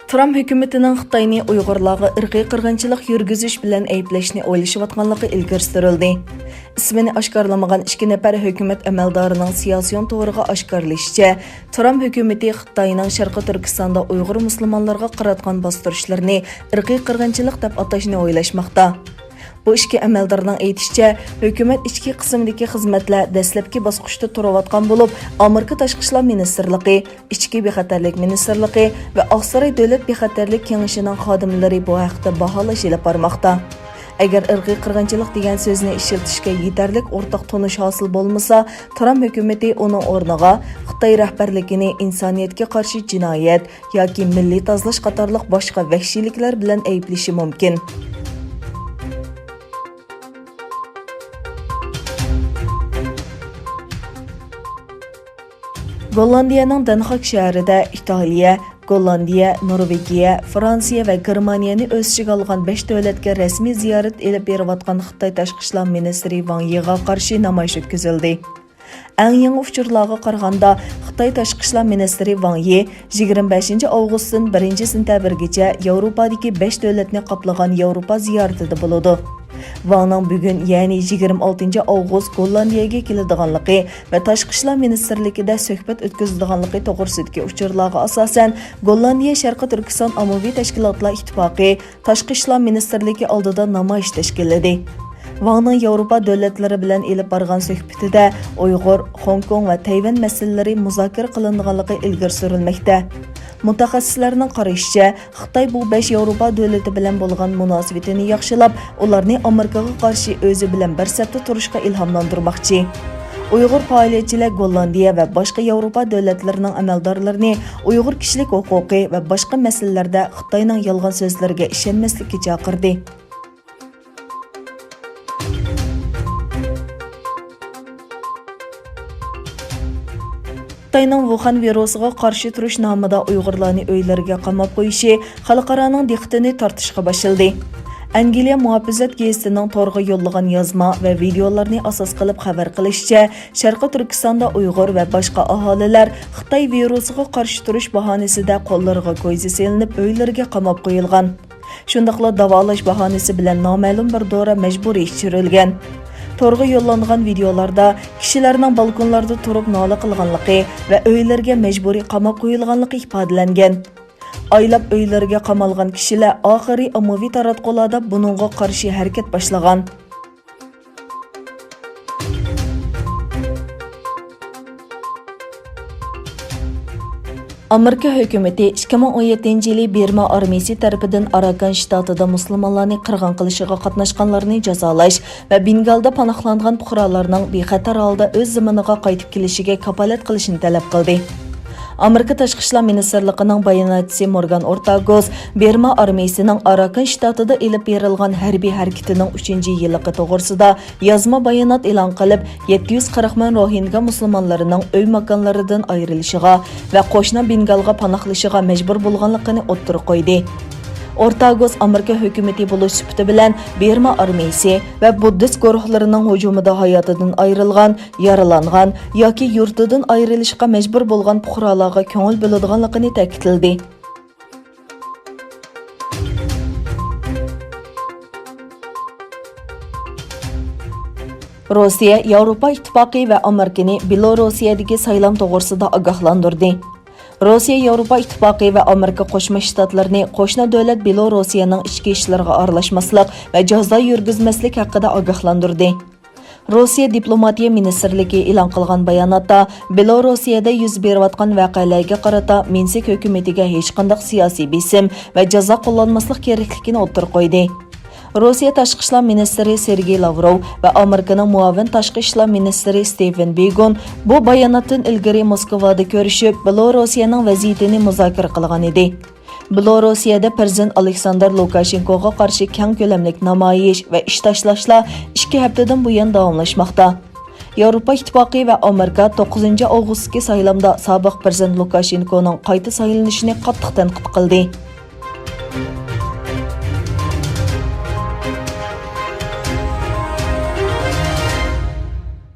Tramp hökumətinin Xitayni Uyğurlarga irqi qırğınçılıq yürgüzüş bilan ayblashni o'ylashayotganligi ilgari surildi. İsmini oshkorlamagan 2 nafar hökumət əməldarının siyosiyon to'g'riga oshkorlashicha, Tramp hökuməti Xitayning Sharqi Turkistonda Uyğur musulmonlarga qaratgan bostirishlarni irqi qirg'inchilik deb atashni o'ylashmoqda. Bu ishki əməldarının aytishicha, hökumət ichki qismidagi xizmatlar dastlabki bosqichda turayotgan bo'lib, Amerika Tashqi ishlar ministrligi, ichki bexatarlik ministrligi va Oqsaroy davlat bexatarlik kengashining xodimlari bu haqda baholash olib bormoqda. Agar irqiy qirg'inchilik degan so'zni ishlatishga yetarlik o'rtaq tonish hosil bo'lmasa, Tramp hukumati uning o'rniga Xitoy rahbarligini insoniyatga qarshi jinoyat yoki milliy tozalash qatorliq boshqa vahshiyliklar bilan ayblashi mumkin. Gollandiyaning Den Haag shahrida Italiya, Gollandiya, Norvegiya, Fransiya va Germaniyani o'z ichiga olgan 5 davlatga rasmiy ziyorat elib berayotgan Xitoy tashqi ishlar ministri Wang Yiga qarshi namoyish o'tkazildi. Eng yangi uchurlarga qaraganda, Xitoy tashqi ishlar ministri Wang Yi 25 avgustdan 1 sentabrgacha Yevropadagi 5 davlatni qoplagan Yevropa ziyoratida bo'ladi. Wang'ning bugun, ya'ni 26 avgust Gollandiyaga keladiganligi va tashqi ishlar ministrligida suhbat o'tkazadiganligi to'g'risidagi uchurlarga asosan Gollandiya Sharqi Turkiston ommaviy tashkilotlar ittifoqi tashqi ishlar ministrligi oldida namoyish tashkilladi. Wang'ning Yevropa davlatlari bilan elib borgan suhbatida Uyg'ur, Hong Kong va Tayvan masalalari muzokara qilinganligi ilgari surilmoqda. Mutaxassislarning qarashicha, Xitoy bu 5 Yevropa davlati bilan bo'lgan munosabatini yaxshilab, ularni Amerikaga qarshi o'zi bilan bir safda turishga ilhomlantirmoqchi. Uyg'ur faoliyatchilar Gollandiya va boshqa Yevropa davlatlarining amaldorlarini Uyg'ur kishilik huquqi va boshqa masalalarda Xitoyning yolg'on so'zlariga ishonmaslikka chaqirdi. Xitoyning Wuhan virusiga qarshi turish nomida Uyg'urlarni uylariga qamab qo'yishi xalqaroning diqqatini tortishga boshladi. Angliya muhofizat gazetining to'g'ri yo'llagan yozma va videolarni asos qilib xabar qilishicha, Sharqi Turkistonda Uyg'ur va boshqa aholilar Xitoy virusiga qarshi turish bahonasida qo'llariga ko'yzi selinib uylariga qamab qo'yilgan. Shundaqla davolash bahonasi bilan noma'lum bir dora majburiy ishirilgan. To'g'ri yo'llangan videolarda kishilarning balkonlarda turib nola qilganligi va uylarga majburiy qamab qo'yilganligi ifodalangan. Oylab uylarga qamalgan kishilar oxiriy ommaviy taratqularda buningga qarshi harakat boshlagan. Amerika hukumati 2017-yili Burma armiyasi tarafidan Arakan shtatida musulmonlarni qirg'in qilishiga qatnashganlarni jazolash va Bengalda panohlangan fuqarolarning bexatar holda o'z zamoniga qaytib kelishiga kafolat qilishni talab qildi. Amerika Tashqi ishlar ministrligining bayonotchisi Morgan Ortagus Burma armiyasining Arakan shtatida elib berilgan harbiy harakatining 3-yilligi to'g'risida yozma bayonot e'lon qilib, 740 ming Rohingya musulmonlarining uy makonlaridan ayrilishiga va qo'shni Bengalga panohlashiga majbur bo'lganligini o'ttirib qo'ydi. Ortagus Amerika hukumati bo'lish sifati bilan Burma armiyasi va buddist guruhlarining hujumida hayotidan ayrilgan, yaralangan yoki yurtidan ayrilishga majbur bo'lgan fuqarolarga ko'ngil bo'ladiganligini ta'kidladi. Rossiya, Yevropa ittifoqi va Amerikani Belorusiyadagi saylam to'g'risida ogohlantirdi. Rossiya, Yevropa ittifoqi va Amerika Qo'shma Shtatlarini qo'shni davlat Belorusiyaning ichki ishlariga aralashmaslik va jazo yurgizmaslik haqida ogohlantirdi. Rossiya diplomatiya ministrligi e'lon qilgan bayonotda Belorusiyada yuz berayotgan voqealarga qarata Minsk hukumatiga hech qanday siyosiy besim va jazo qo'llanmaslik kerakligini o'ttirib qo'ydi. Rossiya tashqi ishlar ministri Sergey Lavrov va Amerikaning muavin tashqi ishlar ministri Steven Begun bu bayonotdan ilgari Moskvada ko'rishib, Belorusiyaning vaziyatini muzokara qilgan edi. Belorusiyada prezident Aleksandr Lukashenkoga qarshi keng ko'lamlik namoyish va ish tashlashlar 2 haftadan buyon davomlashmoqda. Yevropa ittifoqi va Amerika 9 avgustdagi saylamda sobiq prezident Lukashenkoning qayta saylanishini qattiq tanqid qildi.